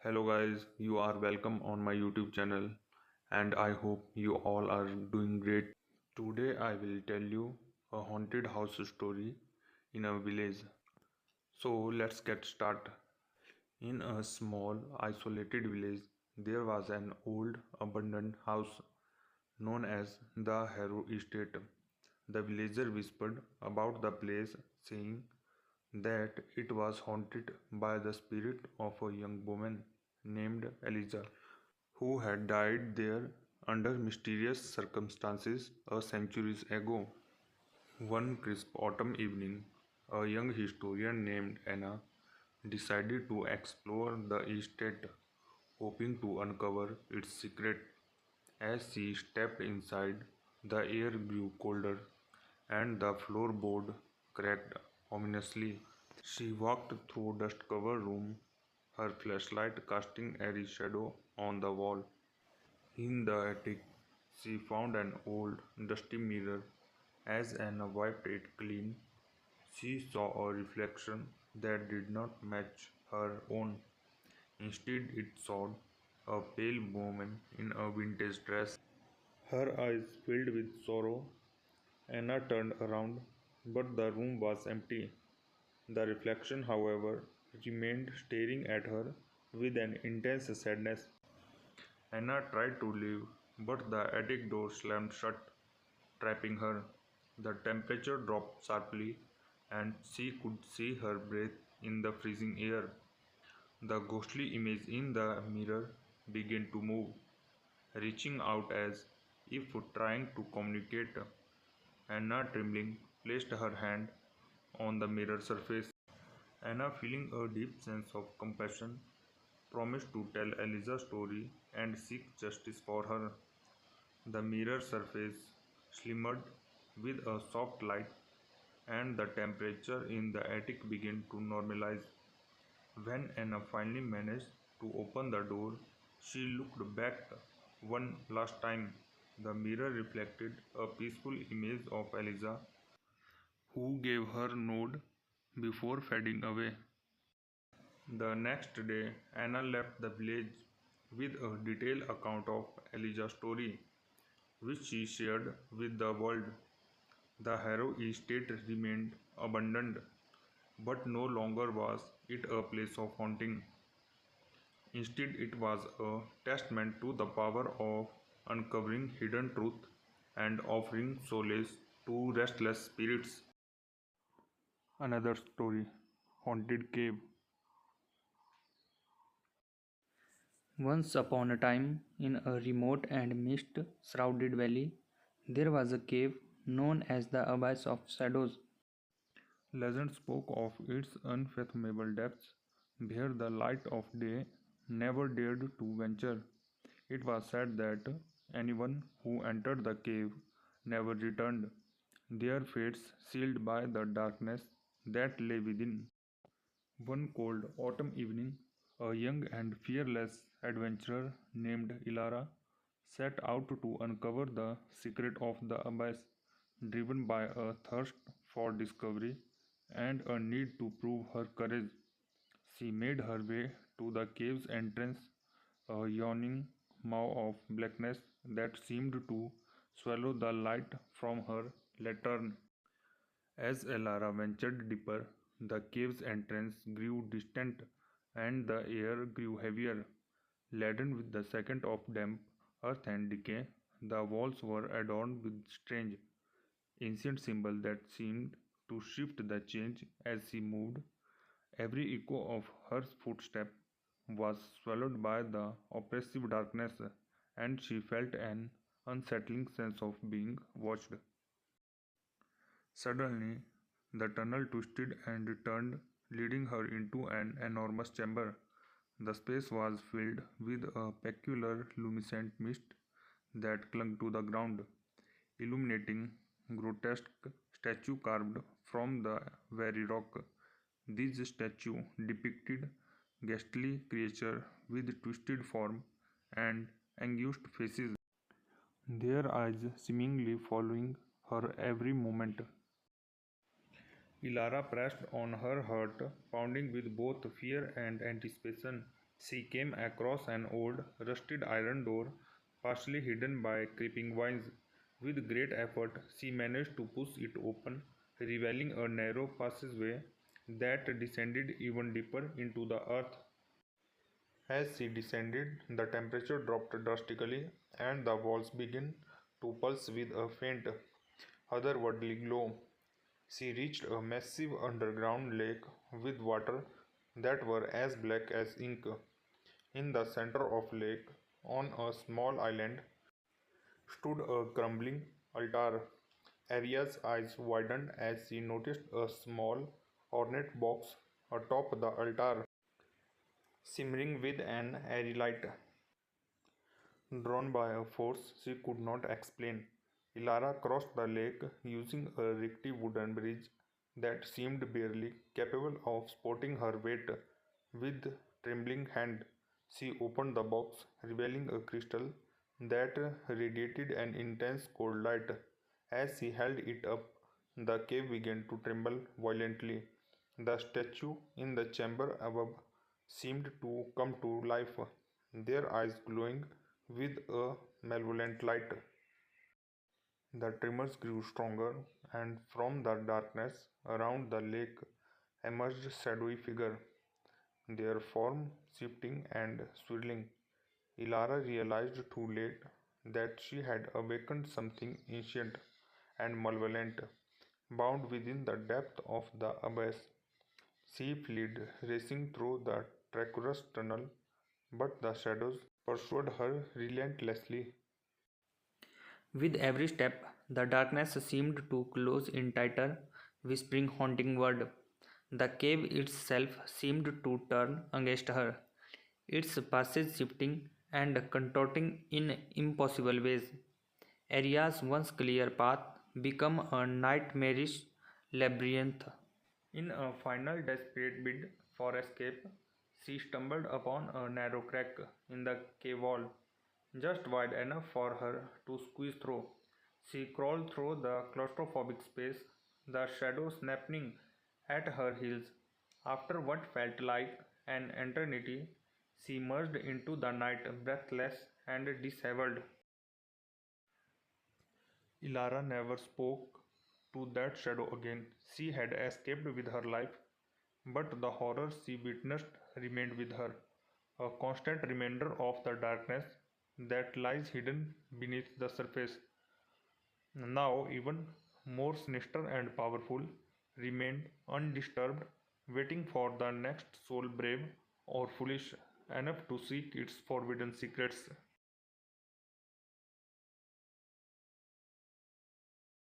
Hello guys, you are welcome on my YouTube channel and I hope you all are doing great. Today I will tell you a haunted house story in a village. So let's get started. In a small isolated village there was an old abandoned house known as the Harrow Estate. The villager whispered about the place saying that it was haunted by the spirit of a young woman named Eliza, who had died there under mysterious circumstances a centuries ago. One crisp autumn evening, a young historian named Anna decided to explore the estate, hoping to uncover its secret. As she stepped inside, the air grew colder and the floorboard cracked ominously. She walked through dust-covered room, her flashlight casting airy shadow on the wall. In the attic, she found an old, dusty mirror. As Anna wiped it clean, she saw a reflection that did not match her own. Instead, it showed a pale woman in a vintage dress. Her eyes filled with sorrow. Anna turned around, but the room was empty. The reflection, however, remained staring at her with an intense sadness. Anna tried to leave, but the attic door slammed shut, trapping her. The temperature dropped sharply, and she could see her breath in the freezing air. The ghostly image in the mirror began to move, reaching out as if trying to communicate. Anna, trembling, placed her hand on the mirror surface. Anna, feeling a deep sense of compassion, promised to tell Eliza's story and seek justice for her. The mirror surface shimmered with a soft light, and the temperature in the attic began to normalize. When Anna finally managed to open the door, she looked back one last time. The mirror reflected a peaceful image of Eliza, who gave her nod before fading away. The next day, Anna left the village with a detailed account of Eliza's story, which she shared with the world. The Harrow estate remained abandoned, but no longer was it a place of haunting. Instead, it was a testament to the power of uncovering hidden truth and offering solace to restless spirits. Another story, Haunted Cave. Once upon a time, in a remote and mist shrouded valley, there was a cave known as the Abyss of Shadows. Legend spoke of its unfathomable depths, where the light of day never dared to venture. It was said that anyone who entered the cave never returned, their fates sealed by the darkness that lay within. One cold autumn evening, a young and fearless adventurer named Ilara set out to uncover the secret of the abyss, driven by a thirst for discovery and a need to prove her courage. She made her way to the cave's entrance, a yawning maw of blackness that seemed to swallow the light from her lantern. As Elara ventured deeper, the cave's entrance grew distant and the air grew heavier, laden with the scent of damp earth and decay. The walls were adorned with strange, ancient symbols that seemed to shift the change as she moved. Every echo of her footstep was swallowed by the oppressive darkness, and she felt an unsettling sense of being watched. Suddenly, the tunnel twisted and turned, leading her into an enormous chamber. The space was filled with a peculiar luminescent mist that clung to the ground, illuminating grotesque statue carved from the very rock. These statues depicted ghastly creatures with twisted form and anguished faces, their eyes seemingly following her every movement. Ilara pressed on, her heart pounding with both fear and anticipation. She came across an old, rusted iron door, partially hidden by creeping vines. With great effort, she managed to push it open, revealing a narrow passageway that descended even deeper into the earth. As she descended, the temperature dropped drastically, and the walls began to pulse with a faint, otherworldly glow. She reached a massive underground lake with water that were as black as ink. In the center of lake, on a small island, stood a crumbling altar. Aria's eyes widened as she noticed a small, ornate box atop the altar, shimmering with an airy light. Drawn by a force she could not explain, Ilara crossed the lake using a rickety wooden bridge that seemed barely capable of supporting her weight. With trembling hand, she opened the box, revealing a crystal that radiated an intense cold light. As she held it up, the cave began to tremble violently. The statue in the chamber above seemed to come to life, their eyes glowing with a malevolent light. The tremors grew stronger, and from the darkness around the lake emerged shadowy figures, their form shifting and swirling. Ilara realized too late that she had awakened something ancient and malevolent, bound within the depth of the abyss. She fled, racing through the treacherous tunnel, but the shadows pursued her relentlessly. With every step, the darkness seemed to close in tighter, whispering haunting word. The cave itself seemed to turn against her, its passage shifting and contorting in impossible ways. Aria's once clear path became a nightmarish labyrinth. In a final desperate bid for escape, she stumbled upon a narrow crack in the cave wall, just wide enough for her to squeeze through. She crawled through the claustrophobic space, the shadows snapping at her heels. After what felt like an eternity, she merged into the night, breathless and disheveled. Ilara never spoke to that shadow again. She had escaped with her life, but the horror she witnessed remained with her, a constant reminder of the darkness that lies hidden beneath the surface. Now, even more sinister and powerful, remained undisturbed, waiting for the next soul brave or foolish enough to seek its forbidden secrets.